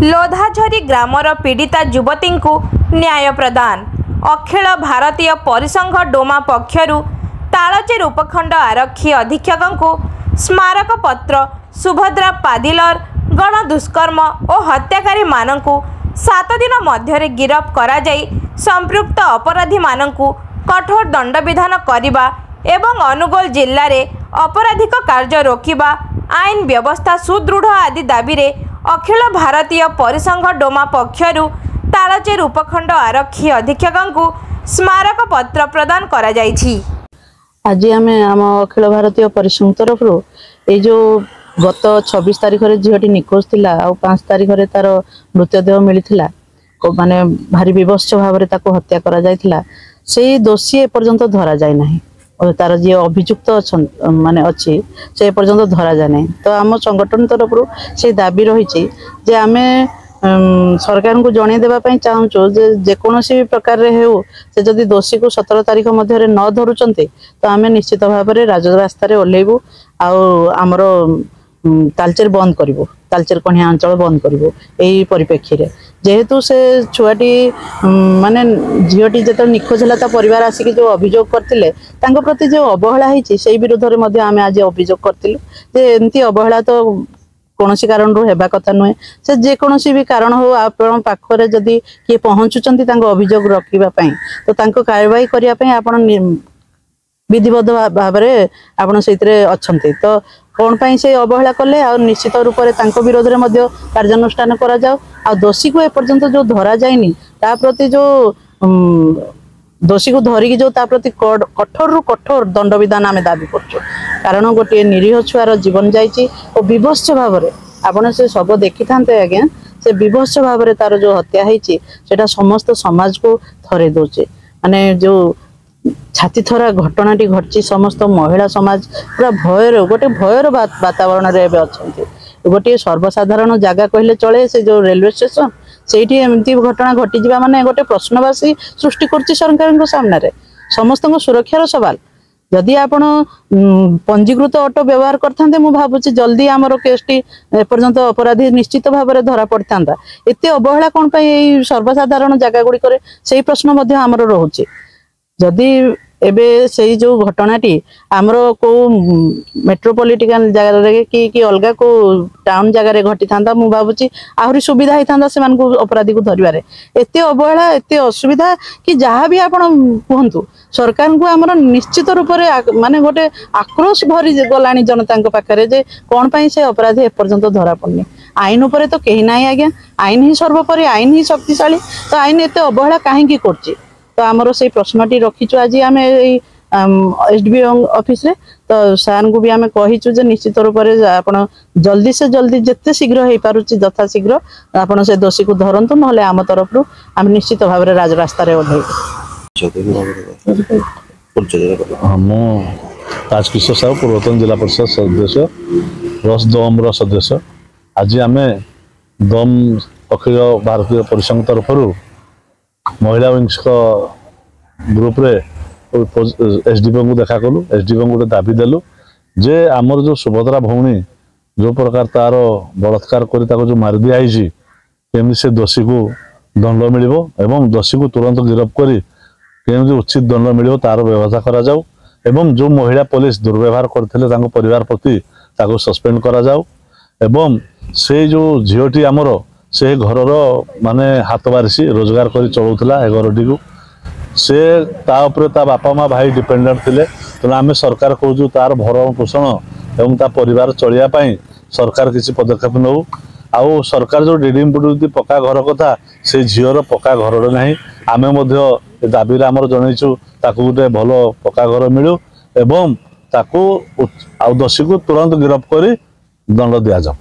लोधाझरी grammar पीड़िता युवती को न्याय प्रदान। अखिल भारतीय परिसंघ डोमा पक्षरु तालचेर उपखंड आरक्षी अधीक्षक को स्मारक पत्र सुभद्रा पादिलर गण दुष्कर्म और हत्याकारी मानकु 7 दिन मध्य गिरफ करा जाई संपृक्त अपराधी मानकु कठोर दंड विधान करिबा एवं अनुगोल जिल्ला रे अपराधिक कार्य रोकिबा आईन व्यवस्था सुदृढ़ आदि दाबी रे अखिल भारतीय परिसंघ डोमा पक्षरु तालचेर उपखंड आरक्षी अधीक्षक को स्मारक पत्र प्रदान करा जायछि। आज आम अखिल भारतीय परिसंघ तरफ ये जो गत 26 तारीख रे झीटी निखोज थिला आ 5 तारीख रे तार मृतदेह मिलथिला माने भारी विवश भाव में ताको हत्या करा जायथिला से दोषी एपर्यंत धरा जाय नाही और तार जी अभियुक्त माने अच्छी से एपर्यंत धरा जाय नाही। तो आम संगठन तरफ से दाबी रही जे आमे सरकार को जन देवाई चाहूँ जेकोसी भी प्रकार रे हो से जदि दोषी को 17 तारीख मध्य न धरुचंते तो आम निश्चित भाव में राजरास्तार ओह्लैबू आमर तालचेर बंद करूँ तालचेर कणिया अंचल बंद करूँ यही परिप्रेक्षी जेहेतु से छुआटी माने झीटी जो निखोज है परिवार आसिक जो अभियोग करते प्रति जो अवहेला होती विरोध में आम आज अभियोग करूँ एमती अवहेला तो कौन कारण होगा कथा नुहे से जेकोसी भी कारण हो आपण पाखरे जदि किए पहुँचुंट अभियोग रखापी तो कार्यवाही करने विधिबद्ध भाव में आपड़ से अच्छा तो कौन पाई से अवहेला कले आ निश्चित रूप से विरोध में कार्यानुष्ठान करा जाओ आ दोषी को एपर्यंत जो धरा जाइनी ता प्रति जो दोषी को धरिकी जो ता प्रति कठोर रु कठोर दंड विधान आम दाबी कर कारण गोटे निरीह छुआर जीवन जाइए और विभत्स भाव में आपड़ से सब देखी था आज्ञा से विभत्स भाव में तार जो हत्या होता समस्त समाज को थरे दौचे माने जो छाती थरा घटनाटी घटी समस्त महिला समाज पूरा भयर गोटे भयर वातावरण रे अच्छा गोटे सर्वसाधारण जगह कहले चले से जो रेलवे स्टेशन से एमती घटना घटी जा माने गोटे प्रश्नवासी सृष्टि कर सरकार सामने समस्त सुरक्षार सवाल जदि आपण पंजीकृत ऑटो व्यवहार करते मु भावुची जल्दी आमर केसटी एपर्यंत अपराधी निश्चित भाव में धरा पड़ता एत अवहेला कौन पाई सर्वसाधारण जगह गुड़िक से प्रश्न आमर रोचे जदि एबे से जो घटनाटी आमर को मेट्रोपॉलिटन जगह कि अलग को टाउन जगह घटी था मु भावुची आहरी सुविधा होता से अपराधी को धरवे एत अवहेला एत असुविधा कि जहाँ भी आप कहतु सरकार को आमर निश्चित रूप से माने गोटे आक्रोश भरी गला जनता पाखे जे कौन पाई से अपराधी एपर्यंत धरा पड़नी आईन उपर तो कहीं ना आज्ञा आईन ही सर्वोपरि आईन ही शक्तिशाली तो आईन एत अवहेला कहीं कर तो आमर से प्रश्नटी रखीचु आज आम एसडीओ ऑफिस रे तो सार को भी आम कहीचु निश्चित रूप से आप जल्दी से जल्दी जिते शीघ्र हो पारुची यथा शीघ्र आपड़ से दोषी को धरतु ना आम तरफ आम निश्चित भाव में राजरास्तार ओह्लैबू। राजकिशोर साहू पूर्वतन जिला परिषद सदस्य रस दम सदस्य आज आम दम अखिल भारतीय परिसंघ तरफ महिला विंग्स ग्रुप रे एसडीपी को देखा कलु एसडीपी गोटे दाबी देलु जे आमर जो सुभद्रा भौणी जो प्रकार तार बलात्कार कर जो मार दिखाई केमी से दोषी को दंड मिल एवं दोषी को तुरंत गिरफ्त कर केमी उचित दंड मिल तार व्यवस्था करा जाऊ एवं जो महिला पुलिस दुर्व्यवहार करते परिवार प्रति सस्पेंड करा जाऊ एवं से जो झीटी आमर से घर माने हाथ बारिशी रोजगार कर चलाऊला ए घरटी को से ता बापा माँ भाई डिपेंडेंट थे तेना आम सरकार कहूँ तार भरण पोषण एवं ता परिवार चलियापाई सरकार किसी पदक्षेप नौ आउ सरकार जो डिडिम पुडी पक्का घर कथा से झीर पक्का घर ना आम दाबी आमर जनईचु गोटे भल पक्का घर मिलू एवं दोषी को तुरंत गिरफ्त कर दंड दि जाऊ।